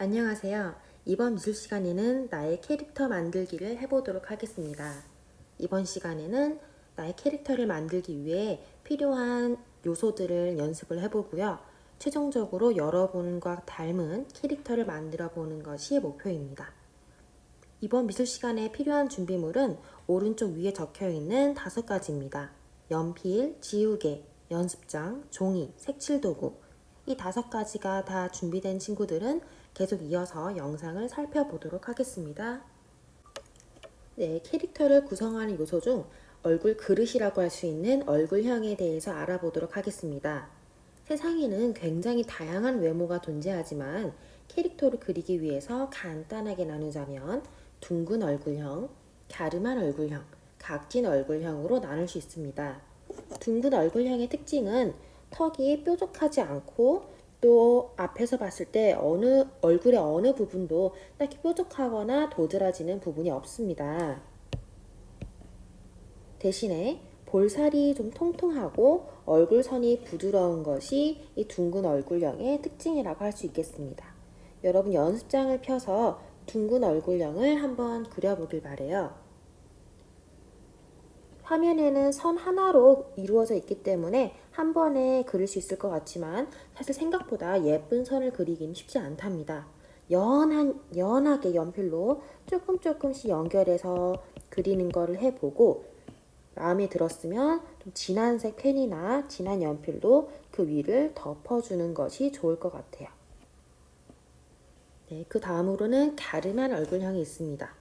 안녕하세요. 이번 미술 시간에는 나의 캐릭터 만들기를 해보도록 하겠습니다. 이번 시간에는 나의 캐릭터를 만들기 위해 필요한 요소들을 연습을 해보고요. 최종적으로 여러분과 닮은 캐릭터를 만들어 보는 것이 목표입니다. 이번 미술 시간에 필요한 준비물은 오른쪽 위에 적혀 있는 5가지입니다. 연필, 지우개, 연습장, 종이, 색칠도구. 이 5가지가 다 준비된 친구들은 계속 이어서 영상을 살펴보도록 하겠습니다. 네, 캐릭터를 구성하는 요소 중 얼굴 그릇이라고 할 수 있는 얼굴형에 대해서 알아보도록 하겠습니다. 세상에는 굉장히 다양한 외모가 존재하지만 캐릭터를 그리기 위해서 간단하게 나누자면 둥근 얼굴형, 갸름한 얼굴형, 각진 얼굴형으로 나눌 수 있습니다. 둥근 얼굴형의 특징은 턱이 뾰족하지 않고 또 앞에서 봤을 때 얼굴의 어느 부분도 딱히 뾰족하거나 도드라지는 부분이 없습니다. 대신에 볼살이 좀 통통하고 얼굴선이 부드러운 것이 이 둥근 얼굴형의 특징이라고 할 수 있겠습니다. 여러분 연습장을 펴서 둥근 얼굴형을 한번 그려보길 바래요. 화면에는 선 하나로 이루어져 있기 때문에 한 번에 그릴 수 있을 것 같지만 사실 생각보다 예쁜 선을 그리기는 쉽지 않답니다. 연하게 연필로 조금씩 연결해서 그리는 거를 해보고 마음에 들었으면 좀 진한 색 펜이나 진한 연필로 그 위를 덮어주는 것이 좋을 것 같아요. 네, 그 다음으로는 갸름한 얼굴형이 있습니다.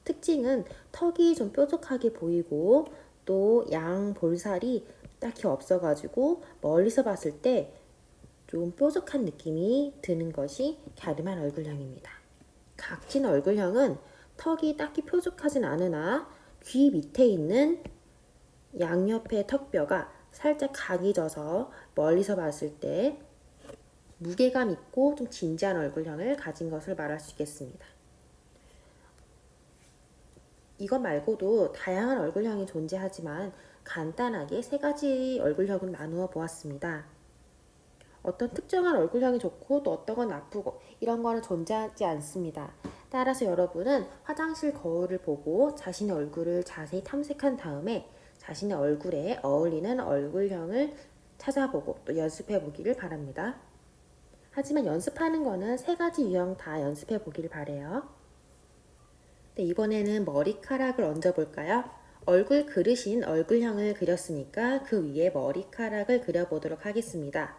특징은 턱이 좀 뾰족하게 보이고 또 양 볼살이 딱히 없어가지고 멀리서 봤을 때 좀 뾰족한 느낌이 드는 것이 갸름한 얼굴형입니다. 각진 얼굴형은 턱이 딱히 뾰족하진 않으나 귀 밑에 있는 양옆의 턱뼈가 살짝 각이 져서 멀리서 봤을 때 무게감 있고 좀 진지한 얼굴형을 가진 것을 말할 수 있겠습니다. 이것 말고도 다양한 얼굴형이 존재하지만 간단하게 3가지 얼굴형을 나누어 보았습니다. 어떤 특정한 얼굴형이 좋고 또 어떤 건 나쁘고 이런 거는 존재하지 않습니다. 따라서 여러분은 화장실 거울을 보고 자신의 얼굴을 자세히 탐색한 다음에 자신의 얼굴에 어울리는 얼굴형을 찾아보고 또 연습해 보기를 바랍니다. 하지만 연습하는 거는 3가지 유형 다 연습해 보기를 바래요. 네, 이번에는 머리카락을 얹어볼까요? 얼굴 그릇인 얼굴형을 그렸으니까 그 위에 머리카락을 그려보도록 하겠습니다.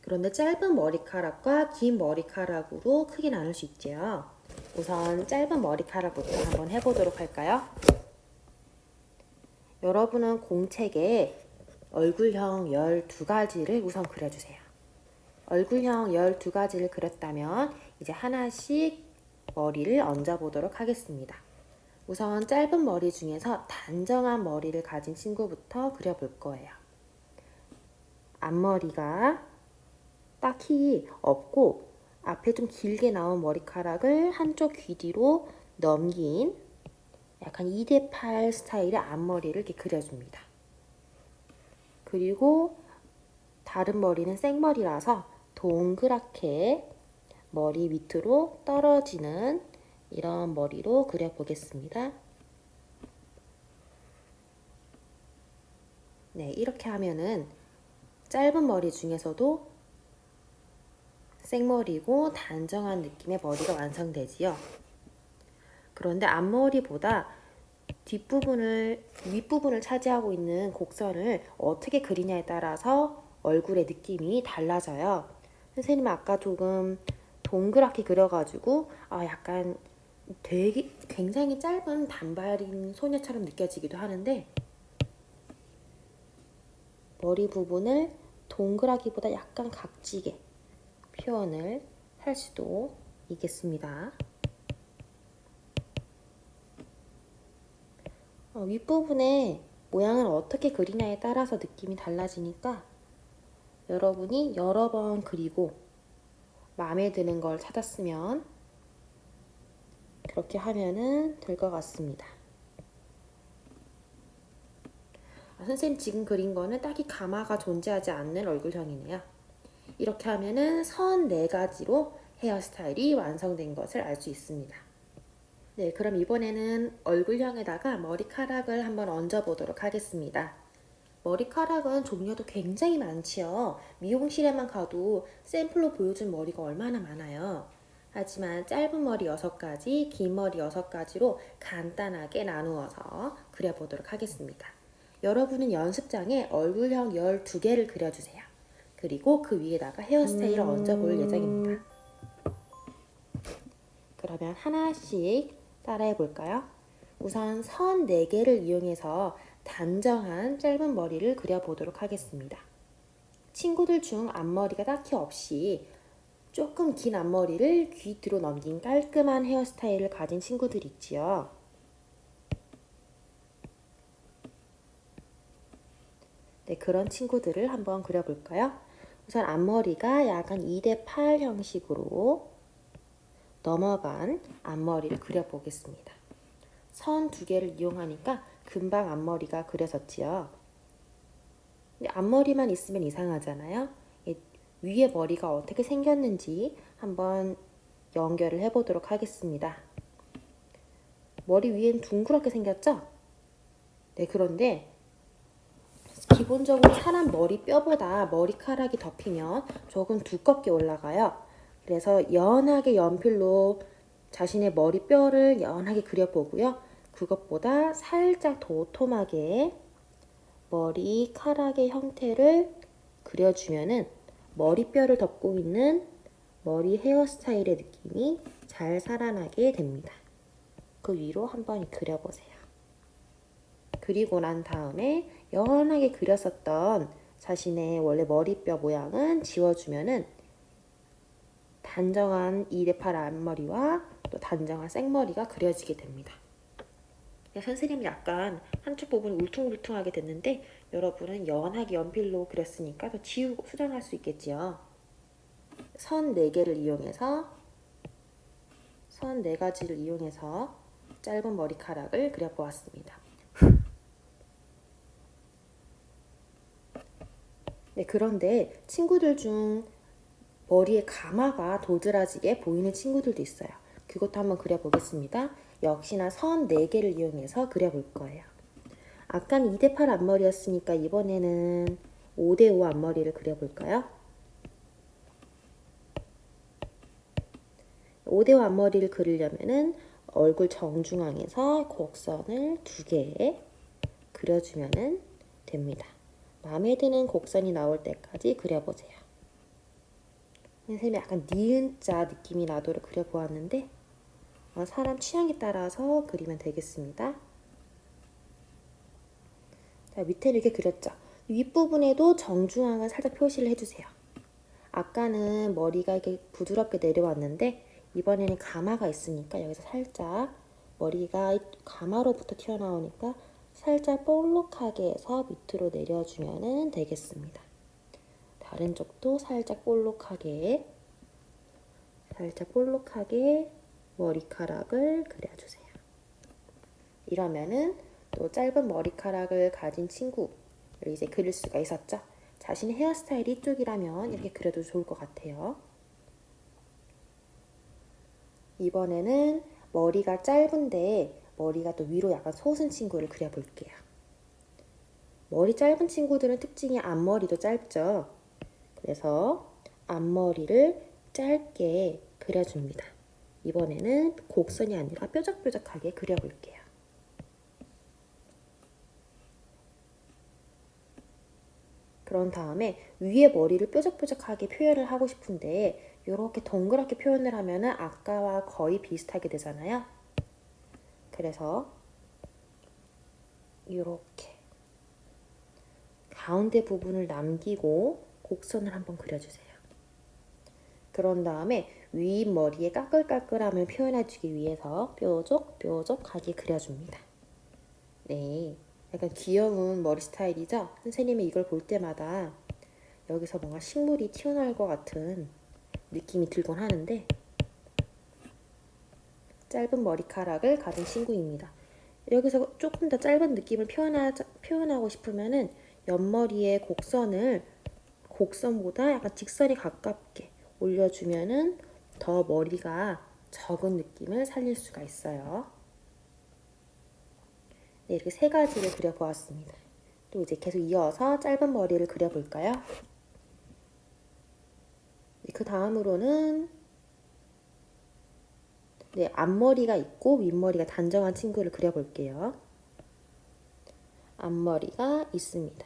그런데 짧은 머리카락과 긴 머리카락으로 크게 나눌 수 있죠. 우선 짧은 머리카락부터 한번 해보도록 할까요? 여러분은 공책에 얼굴형 12가지를 우선 그려주세요. 얼굴형 12가지를 그렸다면 이제 하나씩 머리를 얹어보도록 하겠습니다. 우선 짧은 머리 중에서 단정한 머리를 가진 친구부터 그려볼 거예요. 앞머리가 딱히 없고 앞에 좀 길게 나온 머리카락을 한쪽 귀 뒤로 넘긴 약간 2대8 스타일의 앞머리를 이렇게 그려줍니다. 그리고 다른 머리는 생머리라서 동그랗게 머리 밑으로 떨어지는 이런 머리로 그려보겠습니다. 네, 이렇게 하면은 짧은 머리 중에서도 생머리고 단정한 느낌의 머리가 완성되지요. 그런데 앞머리보다 윗부분을 차지하고 있는 곡선을 어떻게 그리냐에 따라서 얼굴의 느낌이 달라져요. 선생님은 아까 조금 동그랗게 그려가지고 약간 굉장히 짧은 단발인 소녀처럼 느껴지기도 하는데 머리 부분을 동그랗기보다 약간 각지게 표현을 할 수도 있겠습니다. 윗부분의 모양을 어떻게 그리냐에 따라서 느낌이 달라지니까 여러분이 여러 번 그리고 마음에 드는 걸 찾았으면 그렇게 하면은 될 것 같습니다. 선생님 지금 그린 거는 딱히 가마가 존재하지 않는 얼굴형이네요. 이렇게 하면은 선 4가지로 헤어스타일이 완성된 것을 알 수 있습니다. 네, 그럼 이번에는 얼굴형에다가 머리카락을 한번 얹어보도록 하겠습니다. 머리카락은 종류도 굉장히 많지요. 미용실에만 가도 샘플로 보여준 머리가 얼마나 많아요. 하지만 짧은 머리 6가지, 긴 머리 6가지로 간단하게 나누어서 그려보도록 하겠습니다. 여러분은 연습장에 얼굴형 12개를 그려주세요. 그리고 그 위에다가 헤어스타일을 얹어볼 예정입니다. 그러면 하나씩 따라해 볼까요? 우선 선 4개를 이용해서 단정한 짧은 머리를 그려보도록 하겠습니다. 친구들 중 앞머리가 딱히 없이 조금 긴 앞머리를 귀 뒤로 넘긴 깔끔한 헤어스타일을 가진 친구들 있지요. 네, 그런 친구들을 한번 그려볼까요? 우선 앞머리가 약간 2대8 형식으로 넘어간 앞머리를 그려보겠습니다. 선 2개를 이용하니까 금방 앞머리가 그려졌지요. 근데 앞머리만 있으면 이상하잖아요. 위에 머리가 어떻게 생겼는지 한번 연결을 해보도록 하겠습니다. 머리 위엔 둥그렇게 생겼죠? 네, 그런데 기본적으로 사람 머리 뼈보다 머리카락이 덮이면 조금 두껍게 올라가요. 그래서 연하게 연필로 자신의 머리뼈를 연하게 그려보고요. 그것보다 살짝 도톰하게 머리카락의 형태를 그려주면은 머리뼈를 덮고 있는 머리 헤어스타일의 느낌이 잘 살아나게 됩니다. 그 위로 한번 그려보세요. 그리고 난 다음에 연하게 그렸었던 자신의 원래 머리뼈 모양은 지워주면은 단정한 2대8 앞머리와 또 단정한 생머리가 그려지게 됩니다. 선생님이 약간 한쪽 부분 울퉁불퉁하게 됐는데 여러분은 연하게 연필로 그렸으니까 더 지우고 수정할 수 있겠지요. 선 4개를 이용해서 선 4가지를 이용해서 짧은 머리카락을 그려보았습니다. 네, 그런데 친구들 중 머리에 가마가 도드라지게 보이는 친구들도 있어요. 그것도 한번 그려보겠습니다. 역시나 선 4개를 이용해서 그려볼 거예요. 아까는 2대8 앞머리였으니까 이번에는 5대5 앞머리를 그려볼까요? 5대5 앞머리를 그리려면은 얼굴 정중앙에서 곡선을 2개 그려주면 됩니다. 마음에 드는 곡선이 나올 때까지 그려보세요. 선생님이 약간 니은자 느낌이 나도록 그려보았는데 사람 취향에 따라서 그리면 되겠습니다. 자, 밑에는 이렇게 그렸죠. 윗부분에도 정중앙을 살짝 표시를 해주세요. 아까는 머리가 이렇게 부드럽게 내려왔는데 이번에는 가마가 있으니까 여기서 살짝 머리가 가마로부터 튀어나오니까 살짝 볼록하게 해서 밑으로 내려주면 되겠습니다. 다른 쪽도 살짝 볼록하게 머리카락을 그려주세요. 이러면은 또 짧은 머리카락을 가진 친구를 이제 그릴 수가 있었죠. 자신의 헤어스타일이 이쪽이라면 이렇게 그려도 좋을 것 같아요. 이번에는 머리가 짧은데 머리가 또 위로 약간 솟은 친구를 그려볼게요. 머리 짧은 친구들은 특징이 앞머리도 짧죠. 그래서 앞머리를 짧게 그려줍니다. 이번에는 곡선이 아니라 뾰족뾰족하게 그려볼게요. 그런 다음에 위에 머리를 뾰족뾰족하게 표현을 하고 싶은데 이렇게 동그랗게 표현을 하면 아까와 거의 비슷하게 되잖아요. 그래서 이렇게 가운데 부분을 남기고 곡선을 한번 그려주세요. 그런 다음에 윗머리의 까끌까끌함을 표현해주기 위해서 뾰족뾰족하게 그려줍니다. 네, 약간 귀여운 머리 스타일이죠? 선생님이 이걸 볼 때마다 여기서 뭔가 식물이 튀어나올 것 같은 느낌이 들곤 하는데 짧은 머리카락을 가진 친구입니다. 여기서 조금 더 짧은 느낌을 표현하고 싶으면은 옆머리의 곡선을 곡선보다 약간 직선에 가깝게 올려주면은 더 머리가 적은 느낌을 살릴 수가 있어요. 네, 이렇게 세 가지를 그려보았습니다. 또 이제 계속 이어서 짧은 머리를 그려볼까요? 네, 그 다음으로는 네, 앞머리가 있고 윗머리가 단정한 친구를 그려볼게요. 앞머리가 있습니다.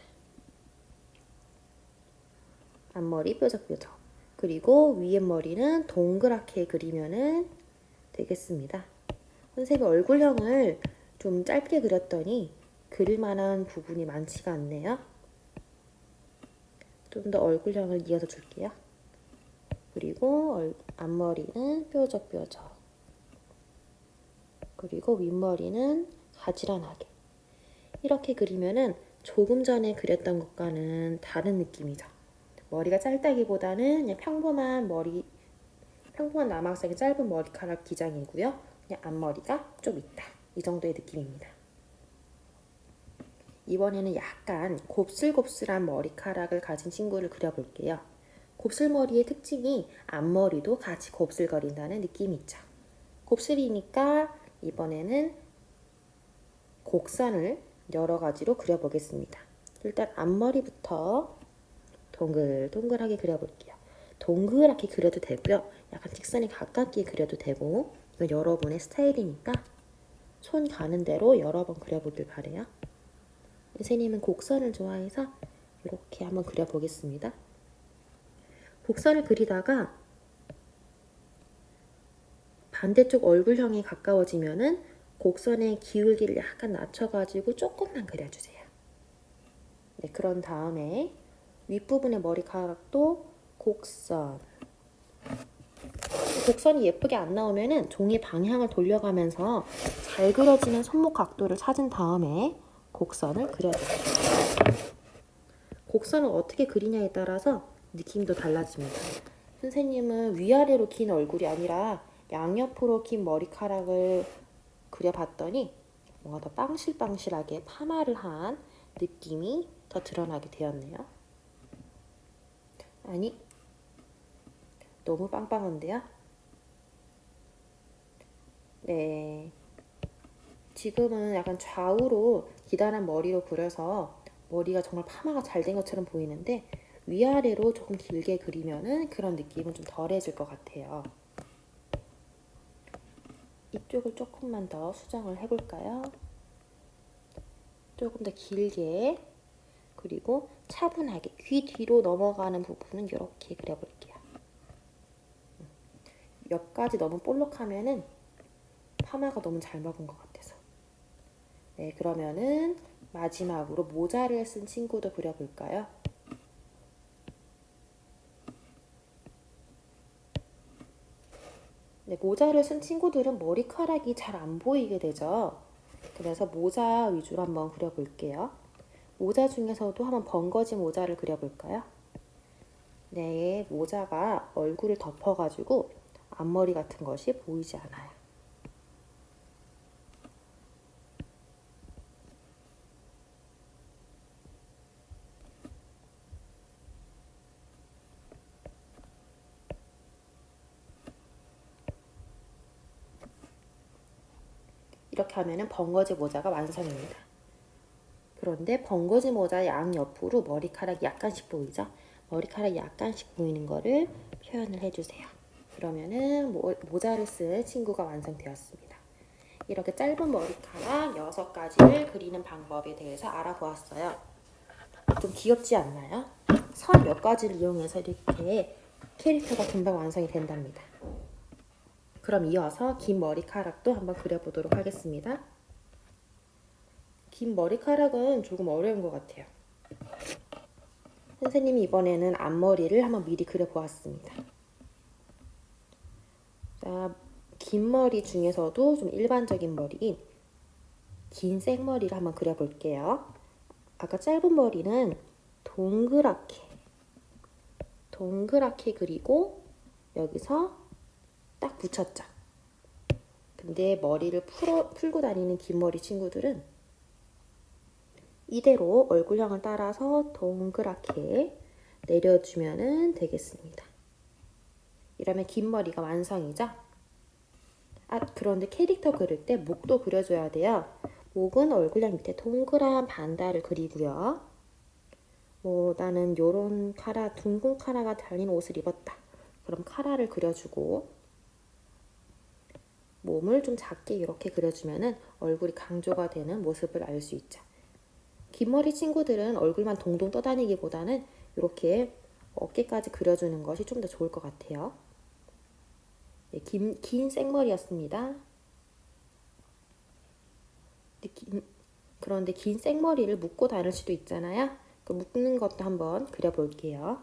앞머리 뾰족뾰족. 그리고 위에 머리는 동그랗게 그리면은 되겠습니다. 선생님이 얼굴형을 좀 짧게 그렸더니 그릴 만한 부분이 많지가 않네요. 좀 더 얼굴형을 이어서 줄게요. 그리고 앞머리는 뾰족뾰족. 그리고 윗머리는 가지런하게. 이렇게 그리면은 조금 전에 그렸던 것과는 다른 느낌이죠. 머리가 짧다기보다는 그냥 평범한 남학생의 짧은 머리카락 기장이고요. 그냥 앞머리가 좀 있다. 이 정도의 느낌입니다. 이번에는 약간 곱슬곱슬한 머리카락을 가진 친구를 그려볼게요. 곱슬머리의 특징이 앞머리도 같이 곱슬거린다는 느낌이 있죠. 곱슬이니까 이번에는 곡선을 여러 가지로 그려보겠습니다. 일단 앞머리부터 동글동글하게 그려볼게요. 동그랗게 그려도 되고요. 약간 직선에 가깝게 그려도 되고, 이건 여러분의 스타일이니까 손 가는 대로 여러 번 그려보길 바래요. 선생님은 곡선을 좋아해서 이렇게 한번 그려보겠습니다. 곡선을 그리다가 반대쪽 얼굴형에 가까워지면은 곡선의 기울기를 약간 낮춰가지고 조금만 그려주세요. 네, 그런 다음에 윗부분의 머리카락도 곡선이 예쁘게 안 나오면은 종이 방향을 돌려가면서 잘 그려지는 손목 각도를 찾은 다음에 곡선을 그려주세요. 곡선을 어떻게 그리냐에 따라서 느낌도 달라집니다. 선생님은 위아래로 긴 얼굴이 아니라 양옆으로 긴 머리카락을 그려봤더니 뭔가 더 빵실빵실하게 파마를 한 느낌이 더 드러나게 되었네요. 아니, 너무 빵빵한데요? 네, 지금은 약간 좌우로 기다란 머리로 그려서 머리가 정말 파마가 잘 된 것처럼 보이는데 위아래로 조금 길게 그리면은 그런 느낌은 좀 덜해질 것 같아요. 이쪽을 조금만 더 수정을 해볼까요? 조금 더 길게, 그리고 차분하게 귀 뒤로 넘어가는 부분은 이렇게 그려볼게요. 옆까지 너무 볼록하면은 파마가 너무 잘 먹은 것 같아서. 네, 그러면은 마지막으로 모자를 쓴 친구도 그려볼까요? 네, 모자를 쓴 친구들은 머리카락이 잘 안 보이게 되죠. 그래서 모자 위주로 한번 그려볼게요. 모자 중에서도 한번 번거지 모자를 그려볼까요? 네, 모자가 얼굴을 덮어가지고 앞머리 같은 것이 보이지 않아요. 이렇게 하면은 번거지 모자가 완성입니다. 그런데 번거지 모자 양옆으로 머리카락이 약간씩 보이죠? 머리카락이 약간씩 보이는 거를 표현을 해주세요. 그러면은 모자를 쓴 친구가 완성되었습니다. 이렇게 짧은 머리카락 6가지를 그리는 방법에 대해서 알아보았어요. 좀 귀엽지 않나요? 선 몇 가지를 이용해서 이렇게 캐릭터가 금방 완성이 된답니다. 그럼 이어서 긴 머리카락도 한번 그려보도록 하겠습니다. 긴 머리카락은 조금 어려운 것 같아요. 선생님이 이번에는 앞머리를 한번 미리 그려보았습니다. 자, 긴 머리 중에서도 좀 일반적인 머리인 긴 생머리를 한번 그려볼게요. 아까 짧은 머리는 동그랗게 그리고 여기서 딱 붙였죠. 근데 머리를 풀고 다니는 긴 머리 친구들은 이대로 얼굴형을 따라서 동그랗게 내려주면 되겠습니다. 이러면 긴 머리가 완성이죠? 그런데 캐릭터 그릴 때 목도 그려줘야 돼요. 목은 얼굴량 밑에 동그란 반달을 그리고요. 나는 요런 카라, 둥근 카라가 달린 옷을 입었다. 그럼 카라를 그려주고, 몸을 좀 작게 이렇게 그려주면은 얼굴이 강조가 되는 모습을 알 수 있죠. 긴 머리 친구들은 얼굴만 동동 떠다니기보다는 이렇게 어깨까지 그려주는 것이 좀 더 좋을 것 같아요. 네, 긴 생머리였습니다. 그런데 긴 생머리를 묶고 다닐 수도 있잖아요. 그 묶는 것도 한번 그려볼게요.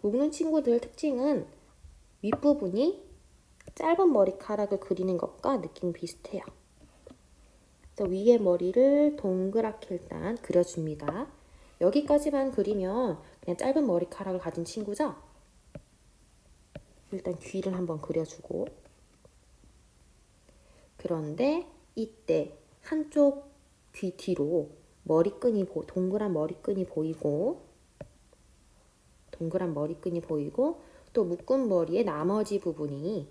묶는 친구들 특징은 윗부분이 짧은 머리카락을 그리는 것과 느낌 비슷해요. 그래서 위에 머리를 동그랗게 일단 그려줍니다. 여기까지만 그리면 그냥 짧은 머리카락을 가진 친구죠? 일단 귀를 한번 그려주고, 그런데 이때 한쪽 귀 뒤로 동그란 머리끈이 보이고 또 묶은 머리의 나머지 부분이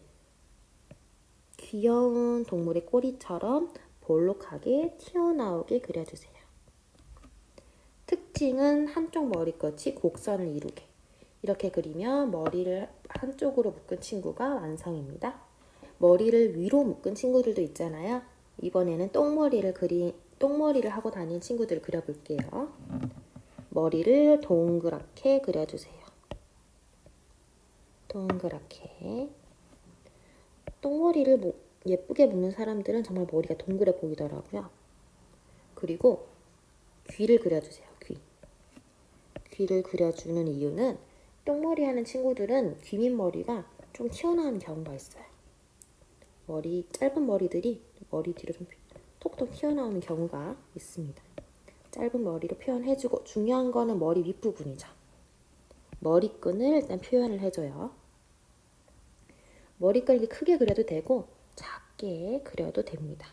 귀여운 동물의 꼬리처럼 볼록하게 튀어나오게 그려주세요. 특징은 한쪽 머리끝이 곡선을 이루게. 이렇게 그리면 머리를 한쪽으로 묶은 친구가 완성입니다. 머리를 위로 묶은 친구들도 있잖아요. 이번에는 똥머리를 하고 다니는 친구들을 그려볼게요. 머리를 동그랗게 그려주세요. 동그랗게. 똥머리를 예쁘게 묶는 사람들은 정말 머리가 동그래 보이더라고요. 그리고 귀를 그려주세요. 귀를 그려주는 이유는 똥머리 하는 친구들은 귀 밑머리가 좀 튀어나오는 경우가 있어요. 짧은 머리들이 머리 뒤로 좀 톡톡 튀어나오는 경우가 있습니다. 짧은 머리로 표현해주고, 중요한 거는 머리 윗부분이죠. 머리끈을 일단 표현을 해줘요. 머리끈 크게 그려도 되고 작게 그려도 됩니다.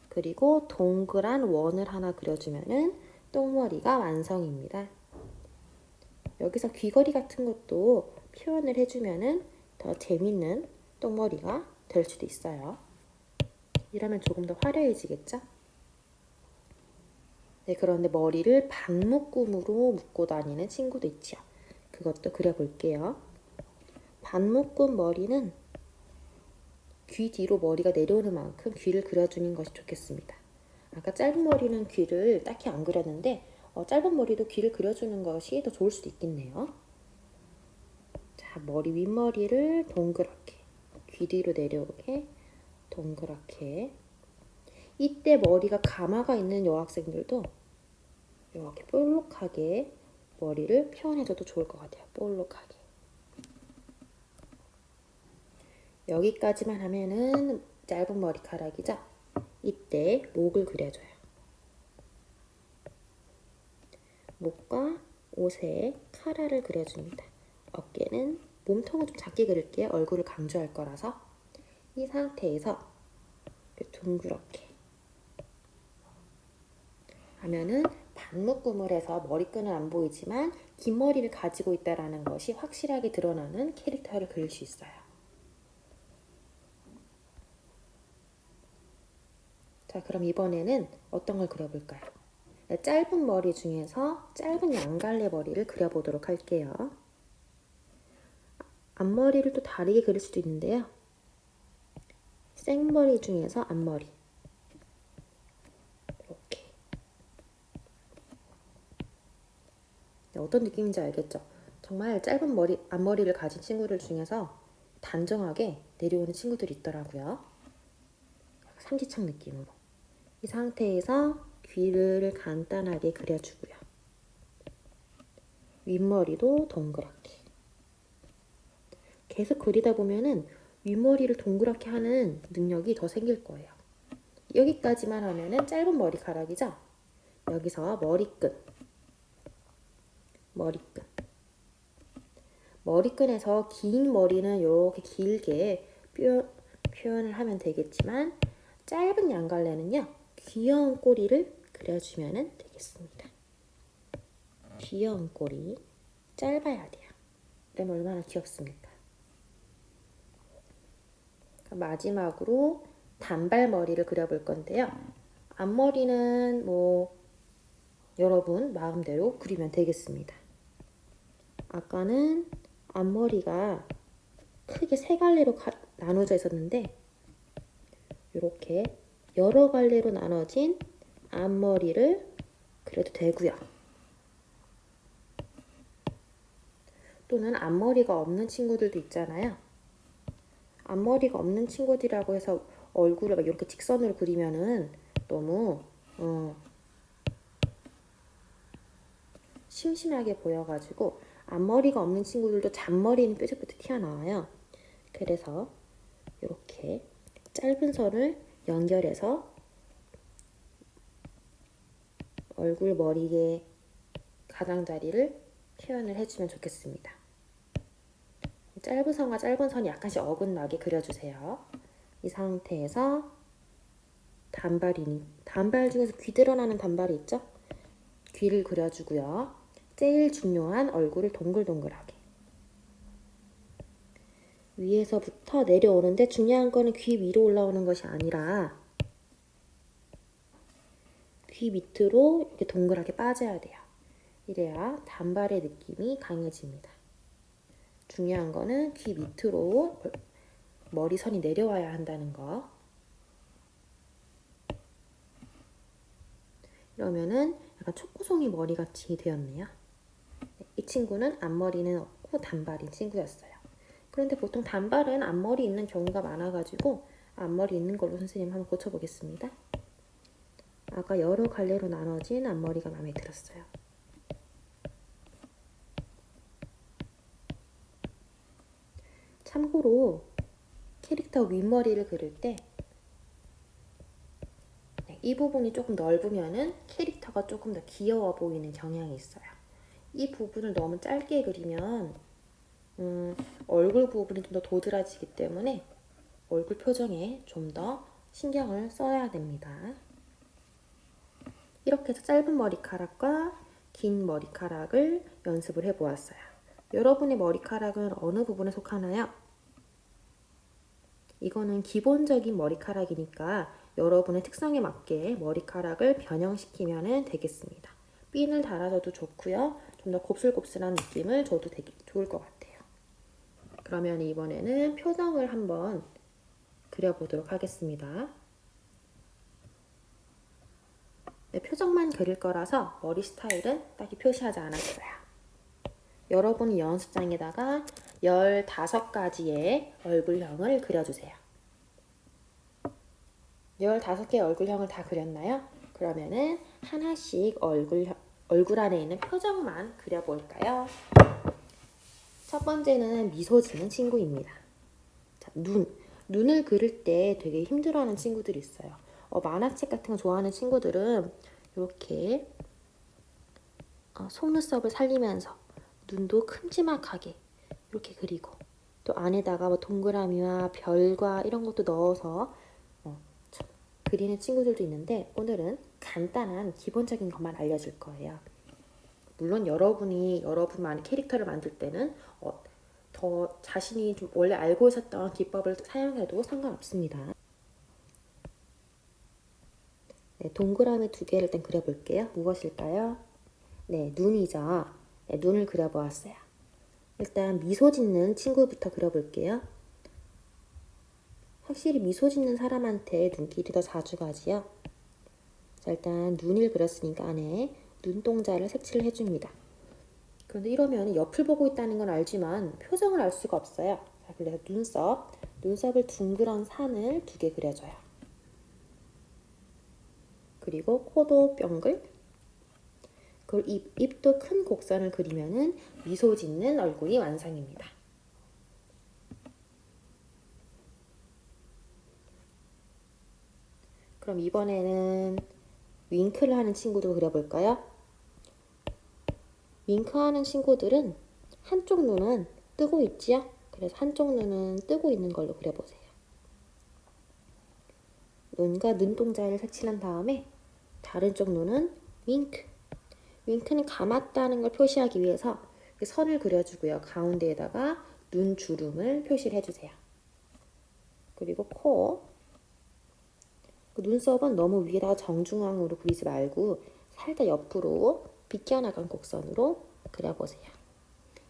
그리고 동그란 원을 하나 그려주면은 똥머리가 완성입니다. 여기서 귀걸이 같은 것도 표현을 해주면은 더 재밌는 똥머리가 될 수도 있어요. 이러면 조금 더 화려해지겠죠? 네, 그런데 머리를 반묶음으로 묶고 다니는 친구도 있죠. 그것도 그려볼게요. 반묶음 머리는 귀 뒤로 머리가 내려오는 만큼 귀를 그려주는 것이 좋겠습니다. 아까 짧은 머리는 귀를 딱히 안 그렸는데 짧은 머리도 귀를 그려주는 것이 더 좋을 수도 있겠네요. 자, 윗머리를 동그랗게, 귀 뒤로 내려오게 동그랗게. 이때 머리가 가마가 있는 여학생들도 이렇게 볼록하게 머리를 표현해줘도 좋을 것 같아요. 볼록하게. 여기까지만 하면은 짧은 머리카락이죠? 이때 목을 그려줘요. 목과 옷에 카라를 그려줍니다. 어깨는, 몸통은 좀 작게 그릴게요. 얼굴을 강조할 거라서. 이 상태에서 둥그렇게 하면은 반묶음을 해서 머리끈은 안 보이지만 긴 머리를 가지고 있다는 것이 확실하게 드러나는 캐릭터를 그릴 수 있어요. 자, 그럼 이번에는 어떤 걸 그려볼까요? 짧은 머리 중에서 짧은 양갈래 머리를 그려보도록 할게요. 앞머리를 또 다르게 그릴 수도 있는데요. 생머리 중에서 앞머리. 이렇게. 어떤 느낌인지 알겠죠? 정말 짧은 앞머리를 가진 친구들 중에서 단정하게 내려오는 친구들이 있더라고요. 삼지창 느낌으로. 이 상태에서 귀를 간단하게 그려주고요. 윗머리도 동그랗게. 계속 그리다 보면은 윗머리를 동그랗게 하는 능력이 더 생길 거예요. 여기까지만 하면은 짧은 머리카락이죠? 여기서 머리끈에서 긴 머리는 이렇게 길게 표현을 하면 되겠지만 짧은 양갈래는요, 귀여운 꼬리를 그려주면 되겠습니다. 귀여운 꼬리, 짧아야 돼요. 그러면 얼마나 귀엽습니까? 마지막으로 단발머리를 그려볼 건데요. 앞머리는 뭐 여러분 마음대로 그리면 되겠습니다. 아까는 앞머리가 크게 세 갈래로 나눠져 있었는데 이렇게 여러 갈래로 나눠진 앞머리를 그려도 되고요. 또는 앞머리가 없는 친구들도 있잖아요. 앞머리가 없는 친구들이라고 해서 얼굴을 막 이렇게 직선으로 그리면은 너무 심심하게 보여가지고 앞머리가 없는 친구들도 잔머리는 뾰족뾰족 튀어나와요. 그래서 이렇게 짧은 선을 연결해서 얼굴 머리의 가장자리를 표현을 해주면 좋겠습니다. 짧은 선과 짧은 선이 약간씩 어긋나게 그려주세요. 이 상태에서 단발 중에서 귀 드러나는 단발이 있죠? 귀를 그려주고요. 제일 중요한 얼굴을 동글동글하게. 위에서부터 내려오는데 중요한 거는 귀 위로 올라오는 것이 아니라 귀 밑으로 이렇게 동그랗게 빠져야 돼요. 이래야 단발의 느낌이 강해집니다. 중요한 거는 귀 밑으로 머리선이 내려와야 한다는 거. 이러면은 약간 초코송이 머리같이 되었네요. 이 친구는 앞머리는 없고 단발인 친구였어요. 그런데 보통 단발은 앞머리 있는 경우가 많아가지고 앞머리 있는 걸로 선생님 한번 고쳐보겠습니다. 아까 여러 갈래로 나눠진 앞머리가 마음에 들었어요. 참고로 캐릭터 윗머리를 그릴 때 이 부분이 조금 넓으면은 캐릭터가 조금 더 귀여워 보이는 경향이 있어요. 이 부분을 너무 짧게 그리면 얼굴 부분이 좀 더 도드라지기 때문에 얼굴 표정에 좀 더 신경을 써야 됩니다. 이렇게 해서 짧은 머리카락과 긴 머리카락을 연습을 해보았어요. 여러분의 머리카락은 어느 부분에 속하나요? 이거는 기본적인 머리카락이니까 여러분의 특성에 맞게 머리카락을 변형시키면 되겠습니다. 핀을 달아줘도 좋고요. 좀 더 곱슬곱슬한 느낌을 줘도 되게 좋을 것 같아요. 그러면 이번에는 표정을 한번 그려보도록 하겠습니다. 네, 표정만 그릴 거라서 머리 스타일은 딱히 표시하지 않았어요. 여러분이 연습장에다가 15가지의 얼굴형을 그려주세요. 15개의 얼굴형을 다 그렸나요? 그러면은 하나씩 얼굴 안에 있는 표정만 그려볼까요? 첫 번째는 미소 짓는 친구입니다. 자, 눈을 그릴 때 되게 힘들어하는 친구들이 있어요. 만화책 같은 거 좋아하는 친구들은 이렇게 속눈썹을 살리면서 눈도 큼지막하게 이렇게 그리고 또 안에다가 뭐 동그라미와 별과 이런 것도 넣어서 그리는 친구들도 있는데 오늘은 간단한 기본적인 것만 알려줄 거예요. 물론 여러분만의 캐릭터를 만들 때는 더 자신이 좀 원래 알고 있었던 기법을 사용해도 상관없습니다. 네, 동그라미 2개를 일단 그려볼게요. 무엇일까요? 네, 눈이죠. 네, 눈을 그려보았어요. 일단 미소 짓는 친구부터 그려볼게요. 확실히 미소 짓는 사람한테 눈길이 더 자주 가지요. 자, 일단 눈을 그렸으니까 안에 눈동자를 색칠을 해줍니다. 그런데 이러면 옆을 보고 있다는 건 알지만 표정을 알 수가 없어요. 자, 그래서 눈썹을 둥그런 산을 2개 그려줘요. 그리고 코도 뿅글, 그리고 입도 큰 곡선을 그리면은 미소 짓는 얼굴이 완성입니다. 그럼 이번에는 윙크를 하는 친구도 그려볼까요? 윙크하는 친구들은 한쪽 눈은 뜨고 있지요? 그래서 한쪽 눈은 뜨고 있는 걸로 그려보세요. 눈과 눈동자를 색칠한 다음에 다른 쪽 눈은 윙크. 윙크는 감았다는 걸 표시하기 위해서 선을 그려주고요. 가운데에다가 눈 주름을 표시를 해주세요. 그리고 코. 그 눈썹은 너무 위에다가 정중앙으로 그리지 말고 살짝 옆으로 비껴나간 곡선으로 그려보세요.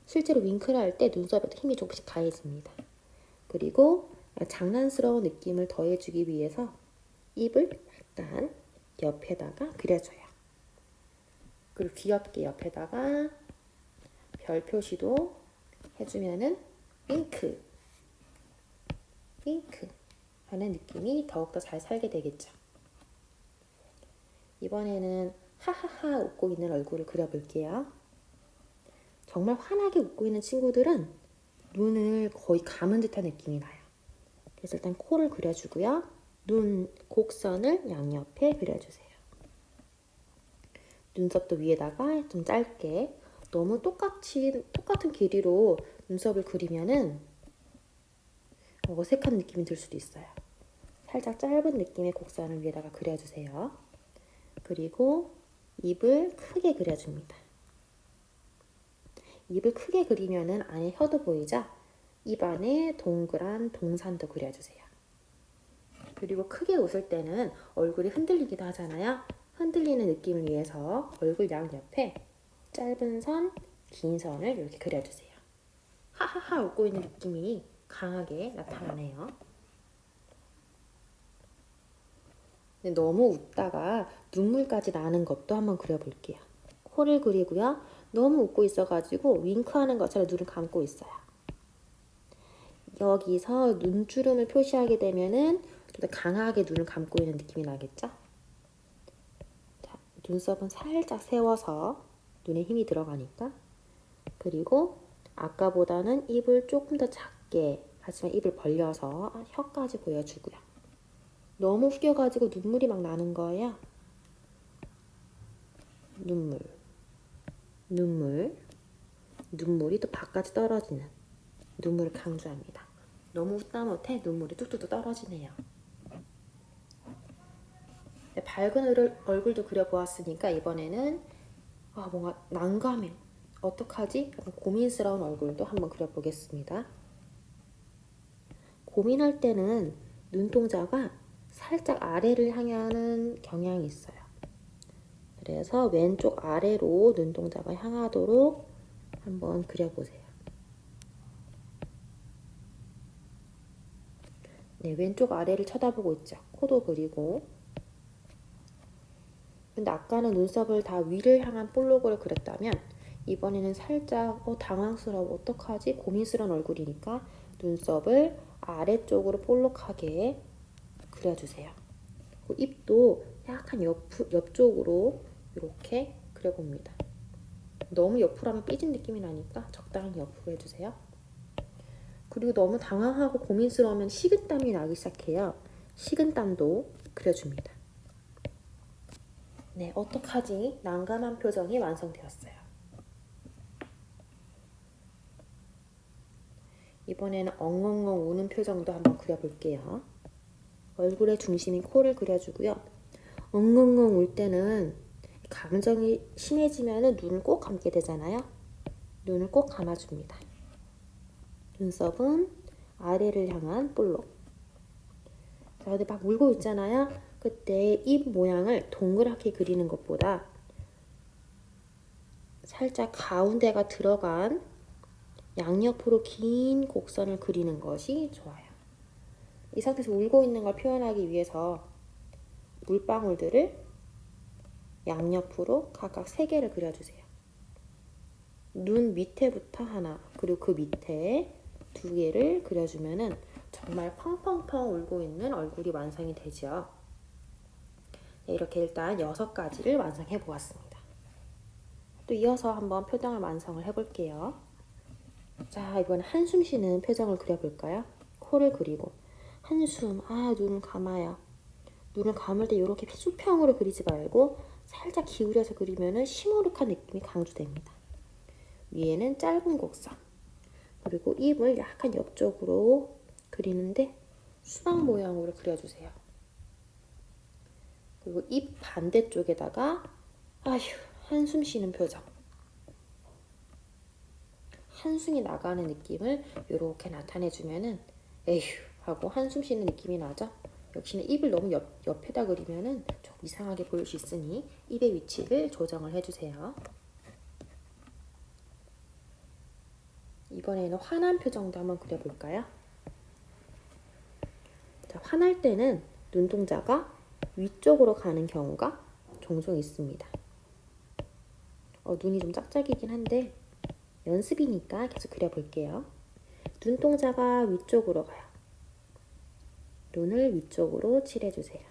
실제로 윙크를 할 때 눈썹에도 힘이 조금씩 가해집니다. 그리고 장난스러운 느낌을 더해주기 위해서 입을 약간 옆에다가 그려줘요. 그리고 귀엽게 옆에다가 별 표시도 해주면은 윙크 하는 느낌이 더욱더 잘 살게 되겠죠. 이번에는 하하하 웃고 있는 얼굴을 그려볼게요. 정말 환하게 웃고 있는 친구들은 눈을 거의 감은 듯한 느낌이 나요. 그래서 일단 코를 그려주고요. 눈 곡선을 양옆에 그려주세요. 눈썹도 위에다가 좀 짧게, 너무 똑같은 길이로 눈썹을 그리면은 어색한 느낌이 들 수도 있어요. 살짝 짧은 느낌의 곡선을 위에다가 그려주세요. 그리고 입을 크게 그려줍니다. 입을 크게 그리면은 안에 혀도 보이죠? 입 안에 동그란 동산도 그려주세요. 그리고 크게 웃을 때는 얼굴이 흔들리기도 하잖아요. 흔들리는 느낌을 위해서 얼굴 양옆에 짧은 선, 긴 선을 이렇게 그려주세요. 하하하 웃고 있는 느낌이 강하게 나타나네요. 너무 웃다가 눈물까지 나는 것도 한번 그려볼게요. 코를 그리고요. 너무 웃고 있어가지고 윙크하는 것처럼 눈을 감고 있어요. 여기서 눈주름을 표시하게 되면은 좀 더 강하게 눈을 감고 있는 느낌이 나겠죠? 자, 눈썹은 살짝 세워서 눈에 힘이 들어가니까. 그리고 아까보다는 입을 조금 더 작게, 하지만 입을 벌려서 혀까지 보여주고요. 너무 숙여가지고 눈물이 막 나는 거예요. 눈물이 또 바깥이 떨어지는 눈물을 강조합니다. 너무 웃다 못해 눈물이 뚝뚝 떨어지네요. 네, 밝은 얼굴도 그려보았으니까 이번에는 뭔가 난감해. 어떡하지? 약간 고민스러운 얼굴도 한번 그려보겠습니다. 고민할 때는 눈동자가 살짝 아래를 향하는 경향이 있어요. 그래서 왼쪽 아래로 눈동자가 향하도록 한번 그려보세요. 네, 왼쪽 아래를 쳐다보고 있죠. 코도 그리고. 근데 아까는 눈썹을 다 위를 향한 볼록을 그렸다면 이번에는 살짝 당황스러워. 어떡하지? 고민스러운 얼굴이니까 눈썹을 아래쪽으로 볼록하게 그려주세요. 입도 약간 옆쪽으로 이렇게 그려봅니다. 너무 옆으로 하면 삐진 느낌이 나니까 적당히 옆으로 해주세요. 그리고 너무 당황하고 고민스러우면 식은땀이 나기 시작해요. 식은땀도 그려줍니다. 네, 어떡하지? 난감한 표정이 완성되었어요. 이번에는 엉엉엉 우는 표정도 한번 그려볼게요. 얼굴의 중심인 코를 그려주고요. 엉엉엉 울 때는 감정이 심해지면 눈을 꼭 감게 되잖아요. 눈을 꼭 감아줍니다. 눈썹은 아래를 향한 볼록. 자, 근데 막 울고 있잖아요. 그때 입 모양을 동그랗게 그리는 것보다 살짝 가운데가 들어간 양옆으로 긴 곡선을 그리는 것이 좋아요. 이 상태에서 울고 있는 걸 표현하기 위해서 물방울들을 양옆으로 각각 3개를 그려주세요. 눈 밑에부터 하나, 그리고 그 밑에 2개를 그려주면은 정말 펑펑펑 울고 있는 얼굴이 완성이 되죠. 네, 이렇게 일단 6가지를 완성해 보았습니다. 또 이어서 한번 표정을 완성을 해볼게요. 자, 이번엔 한숨 쉬는 표정을 그려볼까요? 코를 그리고 한숨, 눈을 감아요. 눈을 감을 때 이렇게 수평으로 그리지 말고 살짝 기울여서 그리면은 시무룩한 느낌이 강조됩니다. 위에는 짧은 곡선, 그리고 입을 약간 옆쪽으로 그리는데 수박 모양으로 그려주세요. 그리고 입 반대쪽에다가 한숨 쉬는 표정, 한숨이 나가는 느낌을 이렇게 나타내주면은 에휴 하고 한숨 쉬는 느낌이 나죠? 역시나 입을 너무 옆에다 그리면은 좀 이상하게 보일 수 있으니 입의 위치를 조정을 해주세요. 이번에는 화난 표정도 한번 그려볼까요? 자, 화날 때는 눈동자가 위쪽으로 가는 경우가 종종 있습니다. 눈이 좀 짝짝이긴 한데 연습이니까 계속 그려볼게요. 눈동자가 위쪽으로 가요. 눈을 위쪽으로 칠해주세요.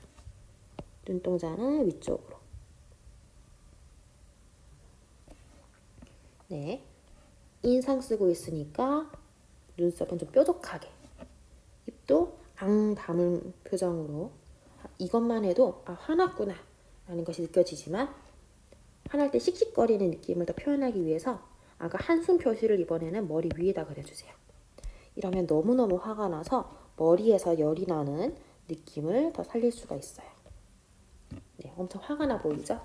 눈동자는 위쪽으로. 네, 인상 쓰고 있으니까 눈썹은 좀 뾰족하게, 입도 앙 다문 표정으로. 이것만 해도 화났구나 라는 것이 느껴지지만 화날 때 씩씩거리는 느낌을 더 표현하기 위해서 아까 한숨 표시를 이번에는 머리 위에다 그려주세요. 이러면 너무너무 화가 나서 머리에서 열이 나는 느낌을 더 살릴 수가 있어요. 네, 엄청 화가 나 보이죠?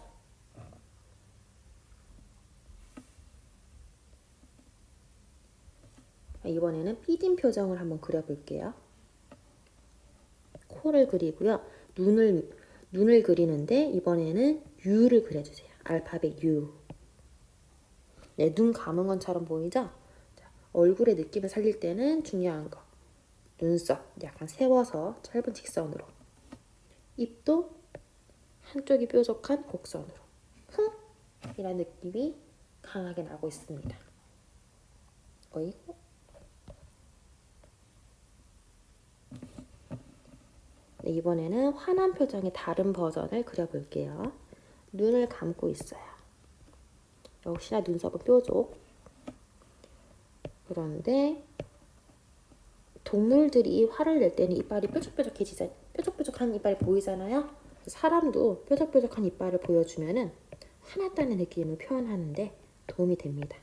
이번에는 삐진 표정을 한번 그려볼게요. 코를 그리고요. 눈을 그리는데 이번에는 U를 그려주세요. 알파벳 U. 네, 눈 감은 것처럼 보이죠? 자, 얼굴의 느낌을 살릴 때는 중요한 거. 눈썹 약간 세워서 짧은 직선으로. 입도 한쪽이 뾰족한 곡선으로. 이런 느낌이 강하게 나고 있습니다. 어이구. 네, 이번에는 화난 표정의 다른 버전을 그려볼게요. 눈을 감고 있어요. 역시나 눈썹은 뾰족. 그런데 동물들이 화를 낼 때는 이빨이 뾰족뾰족한 이빨이 보이잖아요. 사람도 뾰족뾰족한 이빨을 보여주면은 화났다는 느낌을 표현하는데 도움이 됩니다.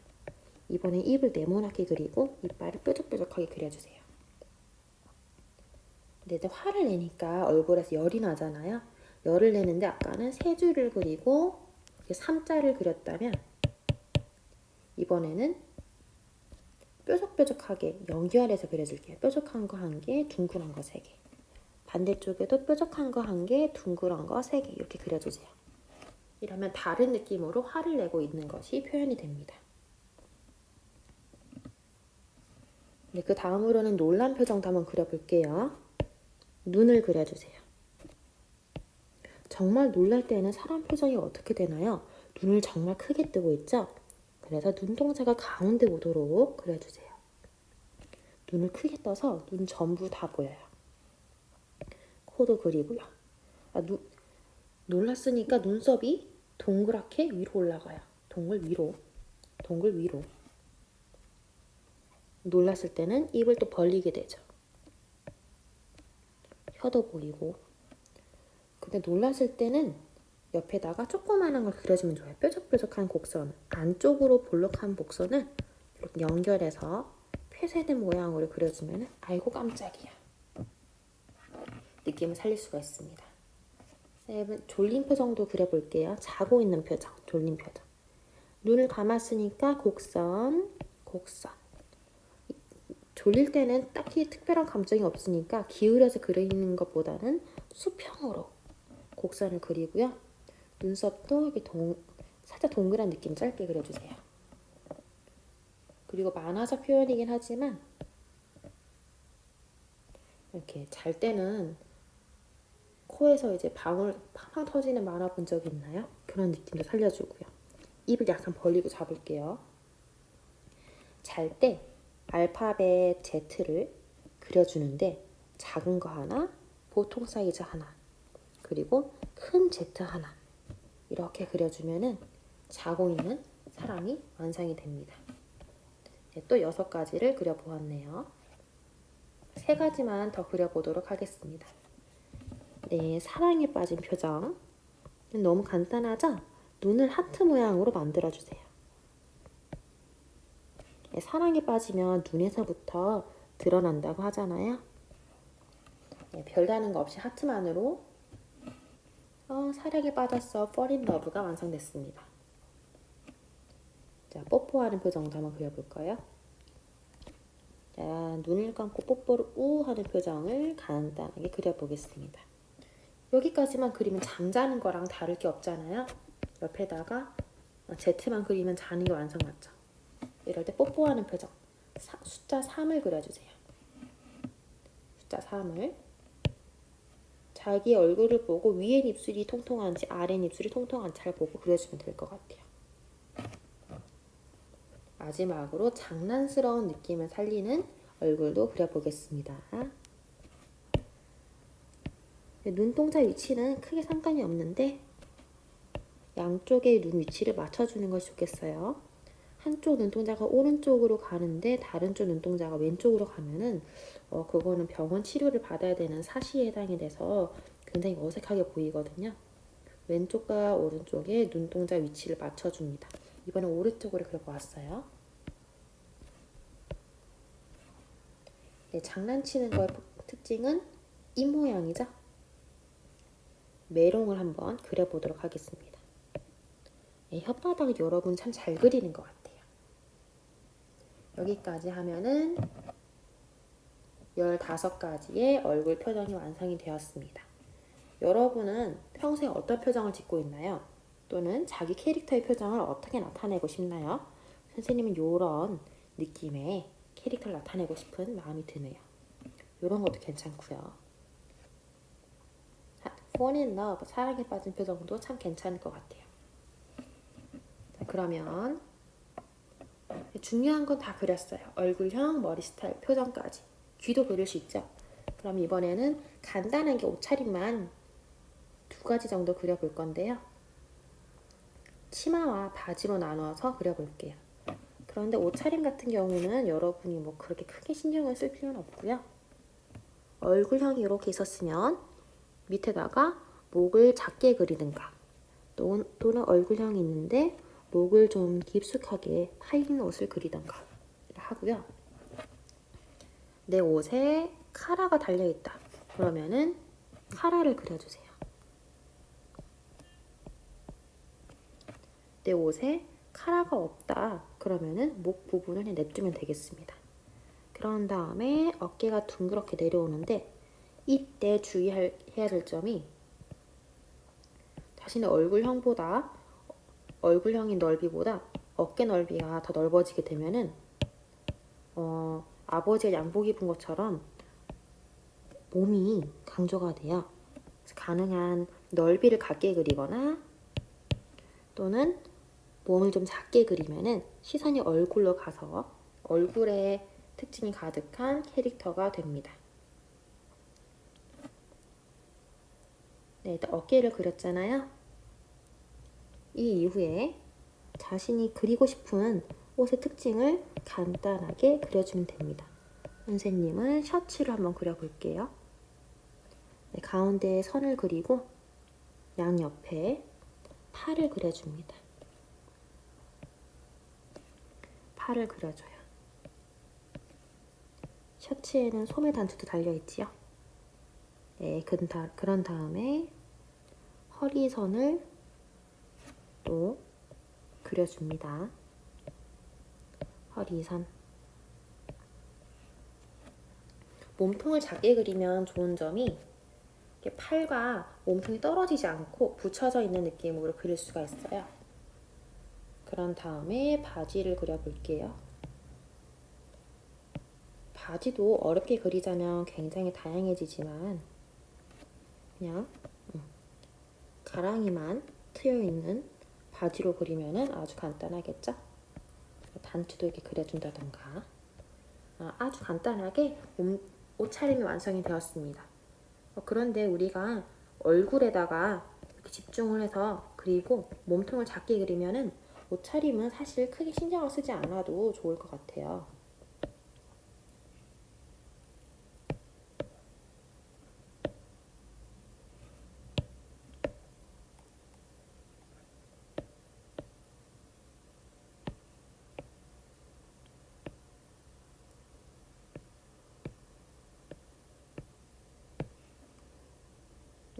이번엔 입을 네모나게 그리고 이빨을 뾰족뾰족하게 그려주세요. 근데 이제 화를 내니까 얼굴에서 열이 나잖아요. 열을 내는데 아까는 세 줄을 그리고 3자를 그렸다면 이번에는 뾰족뾰족하게 연결해서 그려줄게요. 뾰족한 거 1개, 둥그런 거 3개. 반대쪽에도 뾰족한 거 1개, 둥그런 거 3개 이렇게 그려주세요. 이러면 다른 느낌으로 화를 내고 있는 것이 표현이 됩니다. 네, 그 다음으로는 놀란 표정도 한번 그려볼게요. 눈을 그려주세요. 정말 놀랄 때는 사람 표정이 어떻게 되나요? 눈을 정말 크게 뜨고 있죠? 그래서 눈동자가 가운데 오도록 그려주세요. 눈을 크게 떠서 눈 전부 다 보여요. 코도 그리고요. 놀랐으니까 눈썹이 동그랗게 위로 올라가요. 동글 위로. 동글 위로. 놀랐을 때는 입을 또 벌리게 되죠. 혀도 보이고. 근데 놀랐을 때는 옆에다가 조그마한 걸 그려주면 좋아요. 뾰족뾰족한 곡선, 안쪽으로 볼록한 곡선을 이렇게 연결해서 폐쇄된 모양으로 그려주면 아이고 깜짝이야 느낌을 살릴 수가 있습니다. 네, 졸린 표정도 그려볼게요. 자고 있는 표정, 졸린 표정. 눈을 감았으니까 곡선, 곡선. 졸릴 때는 딱히 특별한 감정이 없으니까 기울여서 그리는 것보다는 수평으로 곡선을 그리고요. 눈썹도 이렇게 살짝 동그란 느낌 짧게 그려주세요. 그리고 만화적 표현이긴 하지만 이렇게 잘 때는 코에서 이제 방울 팡팡 터지는 만화 본 적 있나요? 그런 느낌도 살려주고요. 입을 약간 벌리고 잡을게요. 잘 때 알파벳 Z를 그려주는데 작은 거 하나, 보통 사이즈 하나, 그리고 큰 Z 하나 이렇게 그려주면은 자고 있는 사람이 완성이 됩니다. 네, 또 6가지를 그려보았네요. 3가지만 더 그려보도록 하겠습니다. 네, 사랑에 빠진 표정. 너무 간단하죠? 눈을 하트 모양으로 만들어주세요. 네, 사랑에 빠지면 눈에서부터 드러난다고 하잖아요. 네, 별다른 거 없이 하트만으로 사랑에 빠졌어, fall in love가 완성됐습니다. 자, 뽀뽀하는 표정도 한번 그려볼까요? 자, 눈을 감고 뽀뽀를 우 하는 표정을 간단하게 그려보겠습니다. 여기까지만 그리면 잠자는 거랑 다를 게 없잖아요. 옆에다가 Z만 그리면 자는 게 완성 맞죠? 이럴 때 뽀뽀하는 표정 숫자 3을 그려주세요. 숫자 3을 자기 얼굴을 보고 위엔 입술이 통통한지 아랫 입술이 통통한지 잘 보고 그려주면 될 것 같아요. 마지막으로 장난스러운 느낌을 살리는 얼굴도 그려보겠습니다. 눈동자 위치는 크게 상관이 없는데 양쪽의 눈 위치를 맞춰주는 것이 좋겠어요. 한쪽 눈동자가 오른쪽으로 가는데 다른 쪽 눈동자가 왼쪽으로 가면은 그거는 병원 치료를 받아야 되는 사시에 해당이 돼서 굉장히 어색하게 보이거든요. 왼쪽과 오른쪽의 눈동자 위치를 맞춰줍니다. 이번엔 오른쪽으로 그려보았어요. 네, 장난치는 거의 특징은 입 모양이죠. 메롱을 한번 그려보도록 하겠습니다. 네, 혓바닥 여러분 참 잘 그리는 것 같아요. 여기까지 하면은 15가지의 얼굴 표정이 완성이 되었습니다. 여러분은 평소에 어떤 표정을 짓고 있나요? 또는 자기 캐릭터의 표정을 어떻게 나타내고 싶나요? 선생님은 이런 느낌의 캐릭터를 나타내고 싶은 마음이 드네요. 이런 것도 괜찮고요. Fall in love, 사랑에 빠진 표정도 참 괜찮을 것 같아요. 자, 그러면 중요한 건 다 그렸어요. 얼굴형, 머리 스타일, 표정까지. 귀도 그릴 수 있죠. 그럼 이번에는 간단하게 옷차림만 2가지 정도 그려볼 건데요. 치마와 바지로 나누어서 그려볼게요. 그런데 옷차림 같은 경우는 여러분이 뭐 그렇게 크게 신경을 쓸 필요는 없고요. 얼굴형이 이렇게 있었으면 밑에다가 목을 작게 그리든가 또는 얼굴형이 있는데 목을 좀 깊숙하게 파인 옷을 그리던가 하고요. 내 옷에 카라가 달려있다. 그러면은 카라를 그려주세요. 내 옷에 카라가 없다. 그러면은 목 부분을 냅두면 되겠습니다. 그런 다음에 어깨가 둥그렇게 내려오는데 이때 주의해야 될 점이 자신의 얼굴형인 넓이보다 어깨 넓이가 더 넓어지게 되면은 아버지가 양복 입은 것처럼 몸이 강조가 돼요. 그래서 가능한 넓이를 갖게 그리거나 또는 몸을 좀 작게 그리면은 시선이 얼굴로 가서 얼굴에 특징이 가득한 캐릭터가 됩니다. 네, 일단 어깨를 그렸잖아요. 이 이후에 자신이 그리고 싶은 옷의 특징을 간단하게 그려주면 됩니다. 선생님은 셔츠를 한번 그려볼게요. 네, 가운데에 선을 그리고 양옆에 팔을 그려줍니다. 팔을 그려줘요. 셔츠에는 소매 단추도 달려있지요. 네, 그런 다음에 허리선을 또 그려줍니다. 허리선. 몸통을 작게 그리면 좋은 점이 팔과 몸통이 떨어지지 않고 붙여져 있는 느낌으로 그릴 수가 있어요. 그런 다음에 바지를 그려볼게요. 바지도 어렵게 그리자면 굉장히 다양해지지만 그냥 가랑이만 트여있는 바지로 그리면 아주 간단하겠죠? 단추도 이렇게 그려준다던가 아주 간단하게 옷차림이 완성이 되었습니다. 그런데 우리가 얼굴에다가 이렇게 집중을 해서 그리고 몸통을 작게 그리면은 옷차림은 사실 크게 신경을 쓰지 않아도 좋을 것 같아요.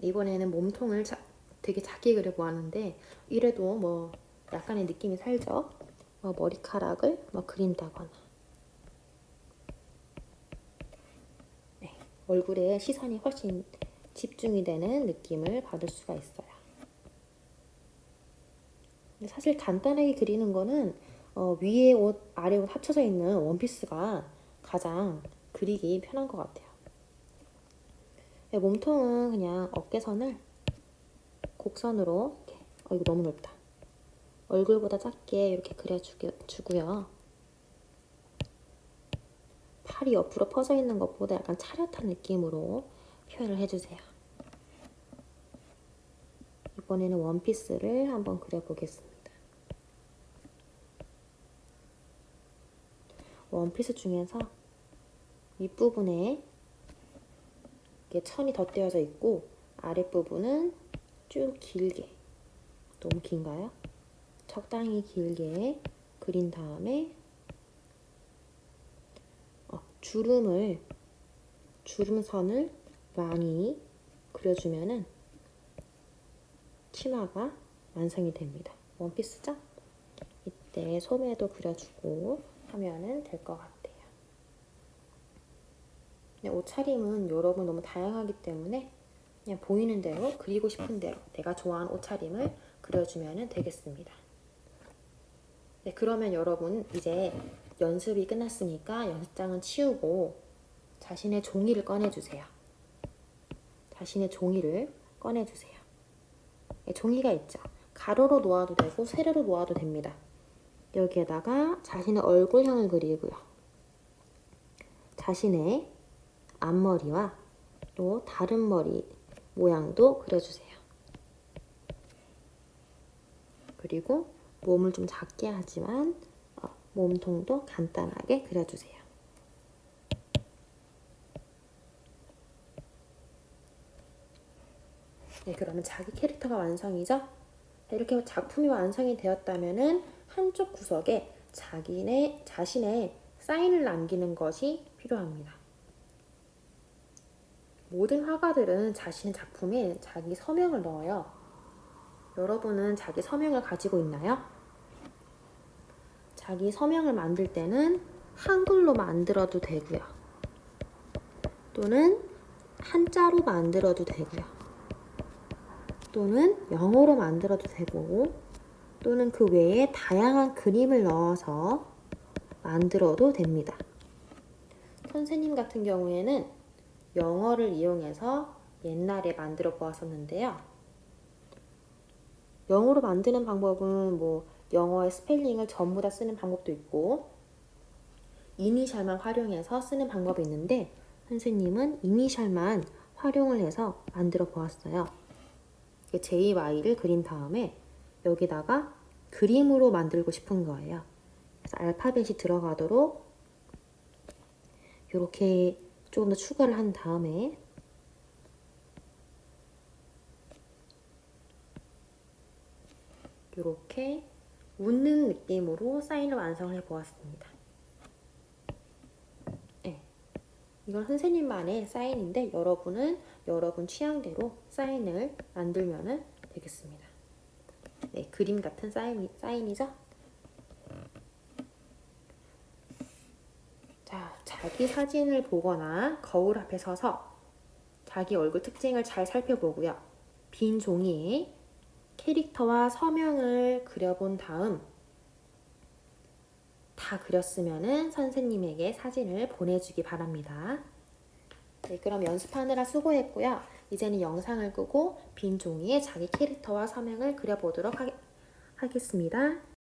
이번에는 몸통을 되게 작게 그려보았는데 이래도 뭐 약간의 느낌이 살죠. 머리카락을 그린다거나 얼굴에 시선이 훨씬 집중이 되는 느낌을 받을 수가 있어요. 근데 사실 간단하게 그리는 거는 위에 옷, 아래 옷 합쳐져 있는 원피스가 가장 그리기 편한 것 같아요. 네, 몸통은 그냥 어깨선을 곡선으로 이렇게, 이거 너무 넓다. 얼굴보다 작게 이렇게 그려주고요. 팔이 옆으로 퍼져 있는 것보다 약간 차렷한 느낌으로 표현을 해주세요. 이번에는 원피스를 한번 그려보겠습니다. 원피스 중에서 윗부분에 이게 천이 덧대어져 있고 아랫부분은 쭉 길게, 너무 긴가요? 적당히 길게 그린 다음에 주름선을 많이 그려주면은 치마가 완성이 됩니다. 원피스죠? 이때 소매도 그려주고 하면은 될 것 같아요. 옷차림은 여러분 너무 다양하기 때문에 그냥 보이는 대로 그리고 싶은 대로 내가 좋아하는 옷차림을 그려주면 되겠습니다. 네, 그러면 여러분 이제 연습이 끝났으니까 연습장은 치우고 자신의 종이를 꺼내주세요. 자신의 종이를 꺼내주세요. 네, 종이가 있죠. 가로로 놓아도 되고 세로로 놓아도 됩니다. 여기에다가 자신의 얼굴형을 그리고요. 자신의 앞머리와 또 다른 머리 모양도 그려주세요. 그리고 몸을 좀 작게 하지만 몸통도 간단하게 그려주세요. 네, 그러면 자기 캐릭터가 완성이죠? 이렇게 작품이 완성이 되었다면은 한쪽 구석에 자신의 사인을 남기는 것이 필요합니다. 모든 화가들은 자신의 작품에 자기 서명을 넣어요. 여러분은 자기 서명을 가지고 있나요? 자기 서명을 만들 때는 한글로 만들어도 되고요. 또는 한자로 만들어도 되고요. 또는 영어로 만들어도 되고 또는 그 외에 다양한 그림을 넣어서 만들어도 됩니다. 선생님 같은 경우에는 영어를 이용해서 옛날에 만들어 보았었는데요. 영어로 만드는 방법은 영어의 스펠링을 전부 다 쓰는 방법도 있고 이니셜만 활용해서 쓰는 방법이 있는데 선생님은 이니셜만 활용을 해서 만들어 보았어요. JY를 그린 다음에 여기다가 그림으로 만들고 싶은 거예요. 그래서 알파벳이 들어가도록 이렇게 조금 더 추가를 한 다음에 이렇게 웃는 느낌으로 사인을 완성을 해보았습니다. 네. 이건 선생님만의 사인인데 여러분은 여러분 취향대로 사인을 만들면 되겠습니다. 네, 그림 같은 사인이죠? 자, 자기 사진을 보거나 거울 앞에 서서 자기 얼굴 특징을 잘 살펴보고요. 빈 종이에 캐릭터와 서명을 그려본 다음 다 그렸으면 선생님에게 사진을 보내주기 바랍니다. 네, 그럼 연습하느라 수고했고요. 이제는 영상을 끄고 빈 종이에 자기 캐릭터와 서명을 그려보도록 하겠습니다.